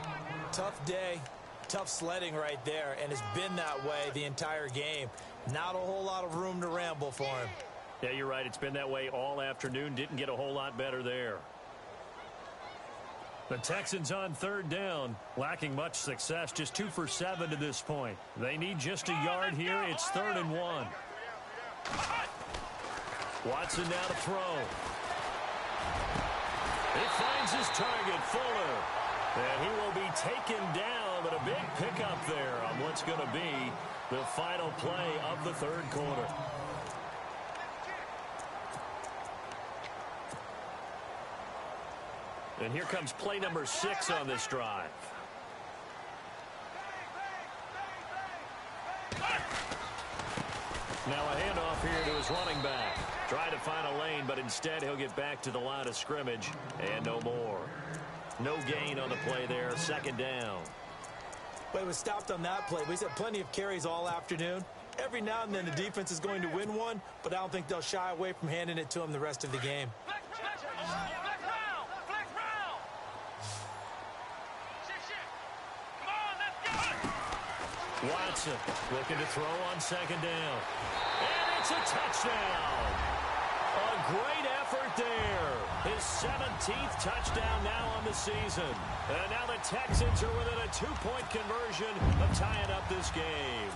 Tough day, tough sledding right there, and it's been that way the entire game. Not a whole lot of room to ramble for him. Yeah, you're right. It's been that way all afternoon. Didn't get a whole lot better there. The Texans on 3rd down, lacking much success, just 2 for 7 to this point. They need just a yard here. It's 3rd and 1. Watson now to throw. He finds his target, Fuller. And he will be taken down, but a big pickup there on what's going to be the final play of the third quarter. And here comes play number 6 on this drive. Now a handoff here to his running back. Trying to find a lane, but instead he'll get back to the line of scrimmage. And no more. No gain on the play there. 2nd down. But it was stopped on that play. He's had plenty of carries all afternoon. Every now and then the defense is going to win one, but I don't think they'll shy away from handing it to him the rest of the game. Flex round. Flex round. Shit. Come on, let's go. Watson looking to throw on 2nd down. And it's a touchdown. A great effort there. His 17th touchdown now on the season. And now the Texans are within a 2-point conversion of tying up this game.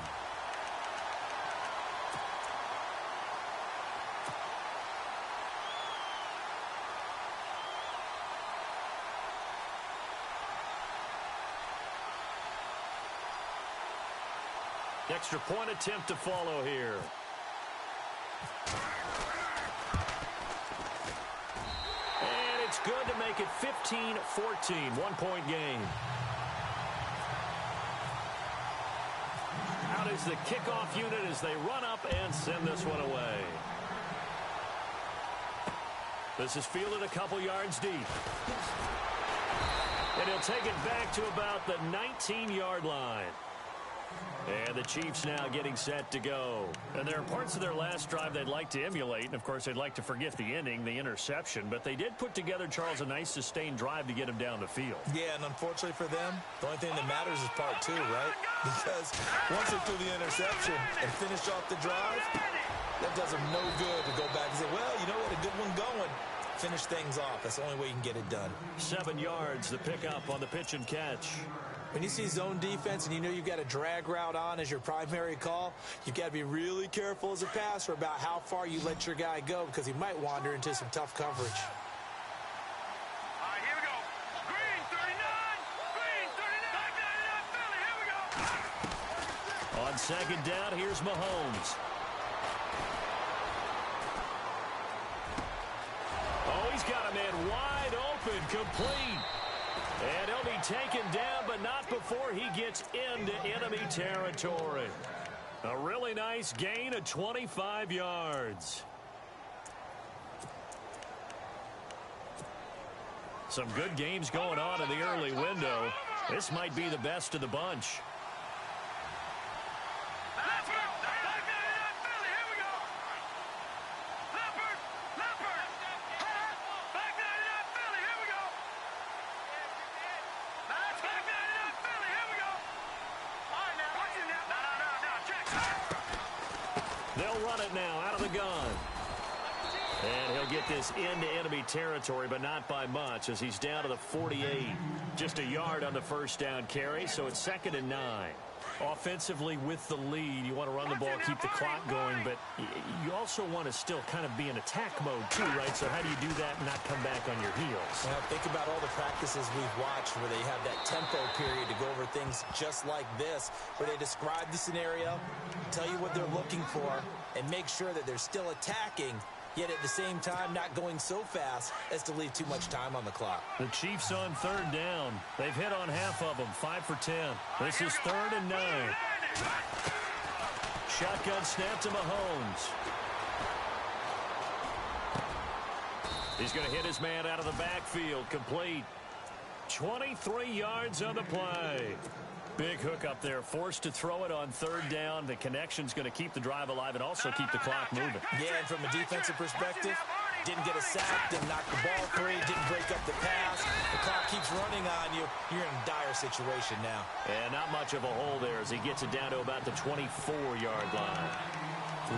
Extra point attempt to follow here. And it's good to make it 15-14, 1-point game. Out is the kickoff unit as they run up and send this one away. This is fielded a couple yards deep. And he'll take it back to about the 19-yard line. And the Chiefs now getting set to go. And there are parts of their last drive they'd like to emulate. And, of course, they'd like to forget the ending, the interception. But they did put together, Charles, a nice sustained drive to get him down the field. Yeah, and unfortunately for them, the only thing that matters is part two, right? Because once they threw the interception and finished off the drive, that does them no good to go back and say, well, you know, we had a good one going. Finish things off. That's the only way you can get it done. 7 yards, the pickup on the pitch and catch. When you see zone defense and you know you've got a drag route on as your primary call, you've got to be really careful as a passer about how far you let your guy go because he might wander into some tough coverage. All right, here we go. Green 39. Green 39. Back 99 Philly. Here we go. On second down, here's Mahomes. Oh, he's got a man wide open, complete. And he'll be taken down, but not before he gets into enemy territory. A really nice gain of 25 yards. Some good games going on in the early window. This might be the best of the bunch. They'll run it now out of the gun. And he'll get this into enemy territory, but not by much as he's down to the 48. Just a yard on the first down carry, so it's 2nd and 9. Offensively with the lead, you want to run the ball, keep the clock going, but you also want to still kind of be in attack mode too, right? So how do you do that and not come back on your heels? Well, think about all the practices we've watched where they have that tempo period to go over things just like this, where they describe the scenario, tell you what they're looking for, and make sure that they're still attacking, yet at the same time not going so fast as to leave too much time on the clock. The Chiefs on 3rd down. They've hit on half of them, 5 for 10. This is 3rd and 9. Shotgun snap to Mahomes. He's going to hit his man out of the backfield, complete. 23 yards on the play. Big hook up there, forced to throw it on 3rd down. The connection's going to keep the drive alive and also keep the clock moving. Yeah, and from a defensive perspective, didn't get a sack, didn't knock the ball free, didn't break up the pass. The clock keeps running on you. You're in a dire situation now. And not much of a hole there as he gets it down to about the 24-yard line.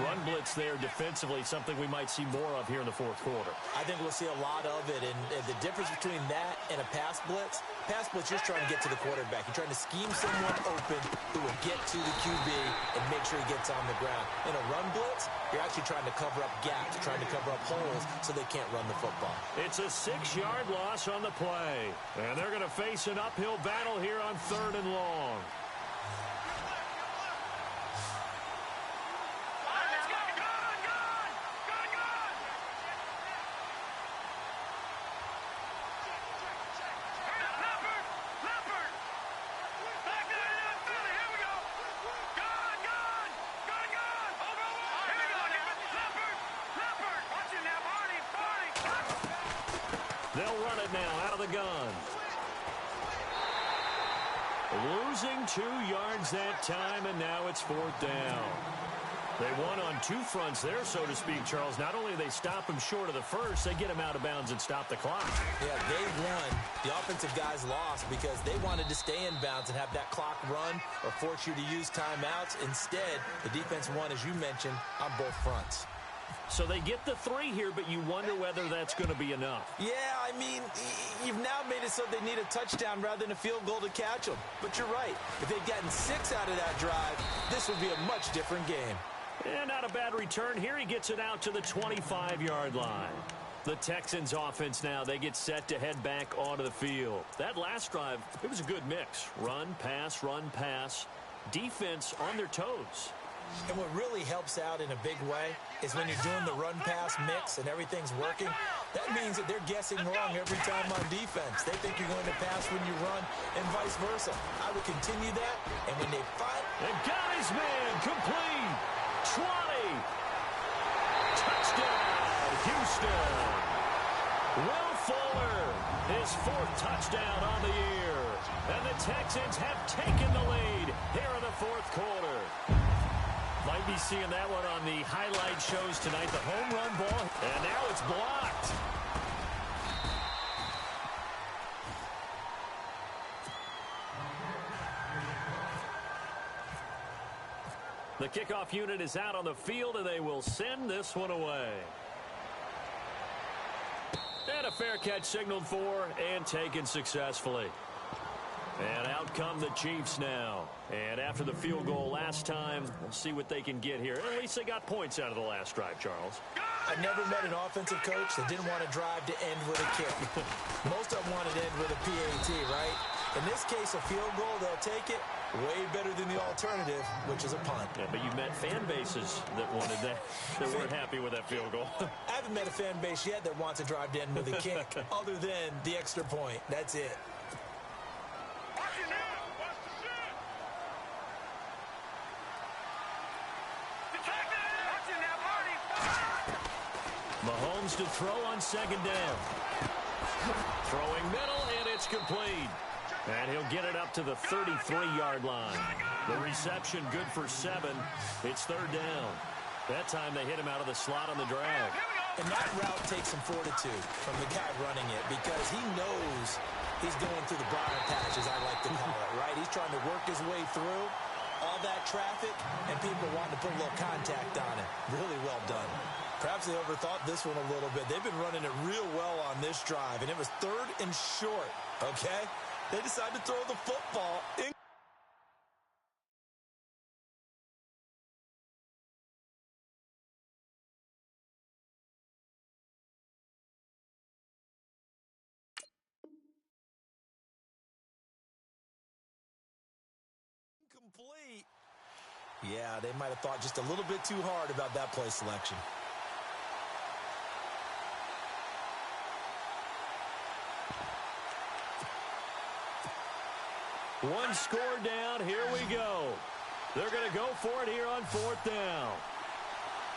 Run blitz there defensively, something we might see more of here in the 4th quarter. I think we'll see a lot of it, and the difference between that and a pass blitz, you're just trying to get to the quarterback. You're trying to scheme someone open who will get to the QB and make sure he gets on the ground. In a run blitz, you're actually trying to cover up gaps, trying to cover up holes so they can't run the football. It's a 6-yard loss on the play, and they're going to face an uphill battle here on 3rd and long. They'll run it now out of the gun. Losing 2 yards that time, and now it's 4th down. They won on 2 fronts there, so to speak, Charles. Not only do they stop him short of the first, they get him out of bounds and stop the clock. Yeah, they won. The offensive guys lost because they wanted to stay in bounds and have that clock run or force you to use timeouts. Instead, the defense won, as you mentioned, on both fronts. So they get the 3 here, but you wonder whether that's going to be enough. Yeah, I mean, you've now made it so they need a touchdown rather than a field goal to catch them. But you're right. If they'd gotten 6 out of that drive, this would be a much different game. And not a bad return here. He gets it out to the 25-yard line. The Texans offense now, they get set to head back onto the field. That last drive, it was a good mix. Run, pass, defense on their toes. And what really helps out in a big way is when you're doing the run-pass mix and everything's working, that means that they're guessing wrong every time on defense. They think you're going to pass when you run and vice versa. I would continue that, and when they fight... And got his man complete. 20. Touchdown, Houston. Will Fuller His 4th touchdown on the year. And the Texans have taken the lead here in the 4th quarter. Might be seeing that one on the highlight shows tonight. The home run ball. And now it's blocked. The kickoff unit is out on the field, and they will send this one away. And a fair catch signaled for and taken successfully. And out come the Chiefs now. And after the field goal last time, we'll see what they can get here. At least they got points out of the last drive, Charles. I never met an offensive coach that didn't want to drive to end with a kick. Most of them wanted to end with a PAT, right? In this case, a field goal, they'll take it. Way better than the alternative, which is a punt. Yeah, but you've met fan bases that wanted that, that weren't happy with that field goal. I haven't met a fan base yet that wants to drive to end with a kick, other than the extra point. That's it. Mahomes to throw on 2nd down. Throwing middle, and it's complete. And he'll get it up to the 33-yard line. The reception good for 7. It's 3rd down. That time they hit him out of the slot on the drag. And that route takes some fortitude from the guy running it, because he knows he's going through the briar patch, as I like to call it, right? He's trying to work his way through all that traffic, and people wanting to put a little contact on it. Really well done. Perhaps they overthought this one a little bit. They've been running it real well on this drive, and it was 3rd and short, okay? They decided to throw the football in. Complete. Yeah, they might have thought just a little bit too hard about that play selection. One score down. Here we go. They're going to go for it here on 4th down.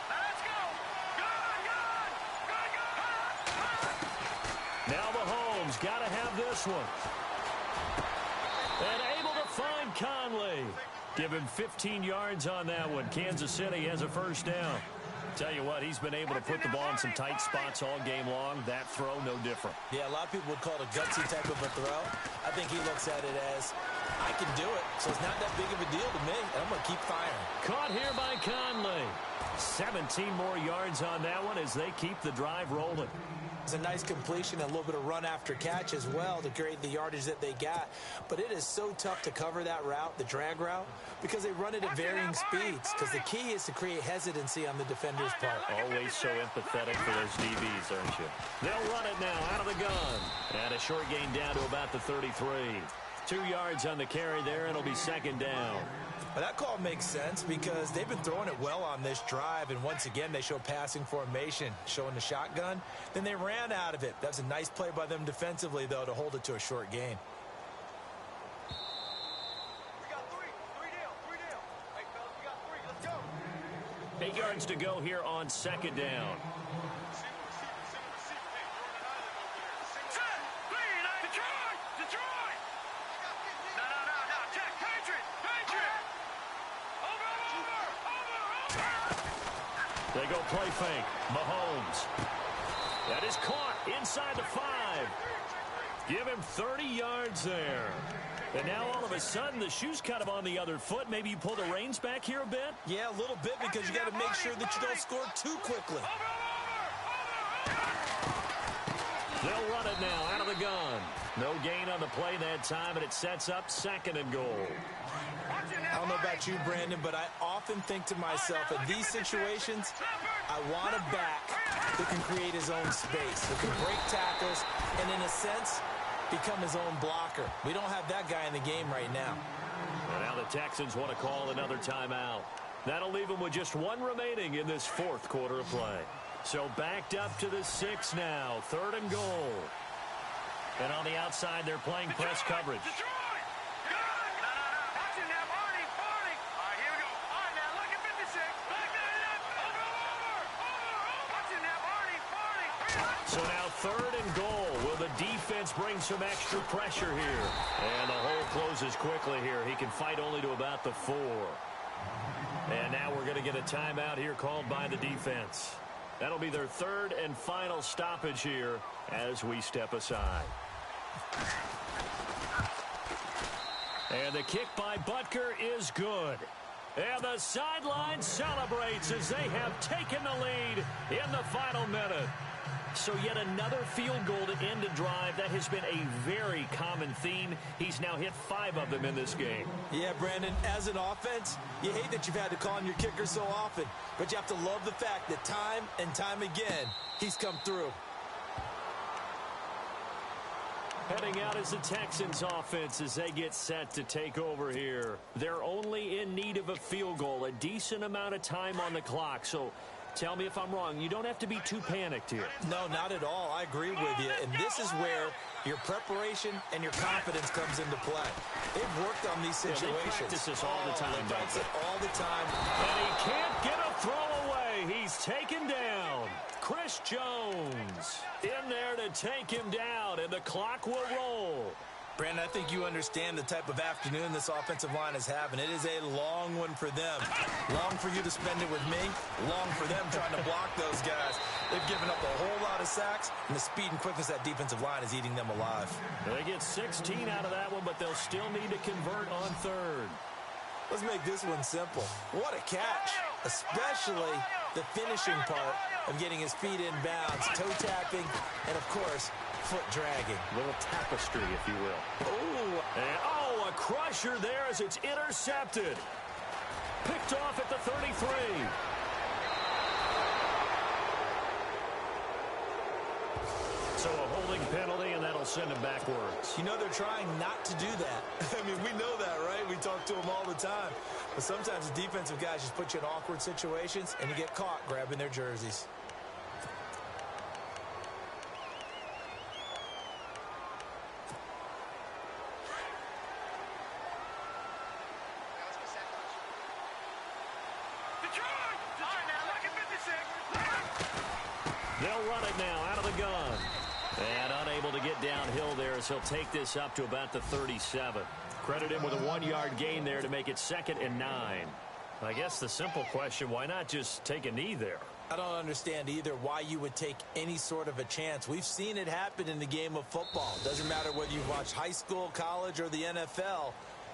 Let's go. Good. Now Mahomes got to have this one. And able to find Conley. Give him 15 yards on that one. Kansas City has a 1st down. Tell you what, he's been able to put the ball in some tight spots all game long. That throw, no different. Yeah, a lot of people would call it a gutsy type of a throw. I think he looks at it as, I can do it, so it's not that big of a deal to me, and I'm going to keep firing. Caught here by Conley. 17 more yards on that one as they keep the drive rolling. It's a nice completion and a little bit of run after catch as well to create the yardage that they got. But it is so tough to cover that route, the drag route, because they run it at varying speeds. Because the key is to create hesitancy on the defender's part. Always so empathetic for those DBs, aren't you? They'll run it now out of the gun. And a short gain down to about the 33. 2 yards on the carry there, and it'll be 2nd down. Well, that call makes sense because they've been throwing it well on this drive, and once again they show passing formation, showing the shotgun. Then they ran out of it. That's a nice play by them defensively, though, to hold it to a short gain. We got 3 deal. Hey, fellas, we got 3. Let's go. 8 yards to go here on 2nd down. They go play fake. Mahomes. That is caught inside the 5. Give him 30 yards there. And now all of a sudden the shoe's kind of on the other foot. Maybe you pull the reins back here a bit? Yeah, a little bit, because you got to make sure that you don't score too quickly. They'll run it now out of the gun. No gain on the play that time, and it sets up 2nd and goal. I don't know about you, Brandon, but I often think to myself, in these situations, I want a back who can create his own space, who can break tackles, and in a sense, become his own blocker. We don't have that guy in the game right now. And now the Texans want to call another timeout. That'll leave them with just 1 remaining in this 4th quarter of play. So backed up to the 6 now, 3rd and goal. And on the outside, they're playing press coverage. So now 3rd and goal. Will the defense brings some extra pressure here. And the hole closes quickly here. He can fight only to about the 4. And now we're going to get a timeout here called by the defense. That'll be their third and final stoppage here as we step aside. And the kick by Butker is good. And the sideline celebrates as they have taken the lead in the final minute. So yet another field goal to end a drive. That has been a very common theme. He's now hit 5 of them in this game. Yeah, Brandon, as an offense, you hate that you've had to call on your kicker so often, but you have to love the fact that time and time again, he's come through. Heading out is the Texans offense as they get set to take over here. They're only in need of a field goal, a decent amount of time on the clock. So tell me if I'm wrong. You don't have to be too panicked here. No, not at all. I agree with you. And this is where your preparation and your confidence comes into play. They've worked on these situations. They practice this all the time. They practice it all the time. And he can't get a throw away. He's taken down. Chris Jones in there to take him down, and the clock will roll. Brandon, I think you understand the type of afternoon this offensive line is having. It is a long one for them. Long for you to spend it with me. Long for them trying to block those guys. They've given up a whole lot of sacks, and the speed and quickness of that defensive line is eating them alive. They get 16 out of that one, but they'll still need to convert on third. Let's make this one simple. What a catch, especially the finishing part of getting his feet in bounds, toe tapping, and of course, foot dragging. A little tapestry, if you will. And a crusher there as it's intercepted. Picked off at the 33. So a holding penalty, and that'll send him backwards. You know, they're trying not to do that. I mean, we know that, right? We talk to them all the time. But sometimes the defensive guys just put you in awkward situations, and you get caught grabbing their jerseys. They'll run it now out of the gun. And unable to get downhill there as he'll take this up to about the 37. Credit him with a 1-yard gain there to make it 2nd and 9. I guess the simple question, why not just take a knee there? I don't understand either why you would take any sort of a chance. We've seen it happen in the game of football. Doesn't matter whether you've watched high school, college, or the NFL.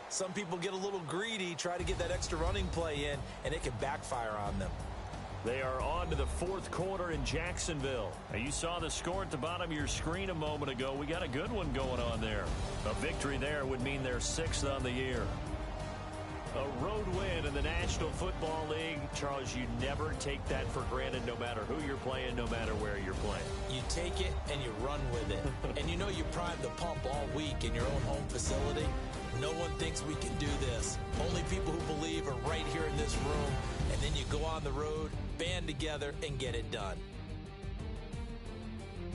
Some people get a little greedy, try to get that extra running play in, and it can backfire on them. They are on to the 4th quarter in Jacksonville. Now, you saw the score at the bottom of your screen a moment ago. We got a good one going on there. A victory there would mean they're 6th on the year. A road win in the National Football League. Charles, you never take that for granted no matter who you're playing, no matter where you're playing. You take it and you run with it. And you know you primed the pump all week in your own home facility. No one thinks we can do this. Only people who believe are right here in this room. And then you go on the road, band together, and get it done.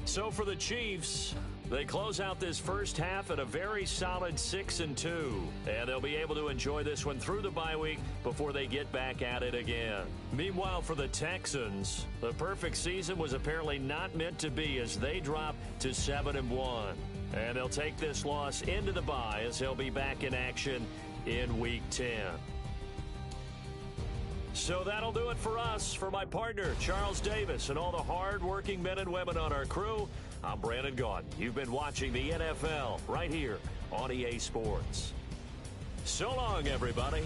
So for the Chiefs, they close out this first half at a very solid 6-2. And they'll be able to enjoy this one through the bye week before they get back at it again. Meanwhile, for the Texans, the perfect season was apparently not meant to be as they drop to 7-1. And they'll take this loss into the bye as they'll be back in action in Week 10. So that'll do it for us. For my partner, Charles Davis, and all the hard-working men and women on our crew, I'm Brandon Gaudin. You've been watching the NFL right here on EA Sports. So long, everybody.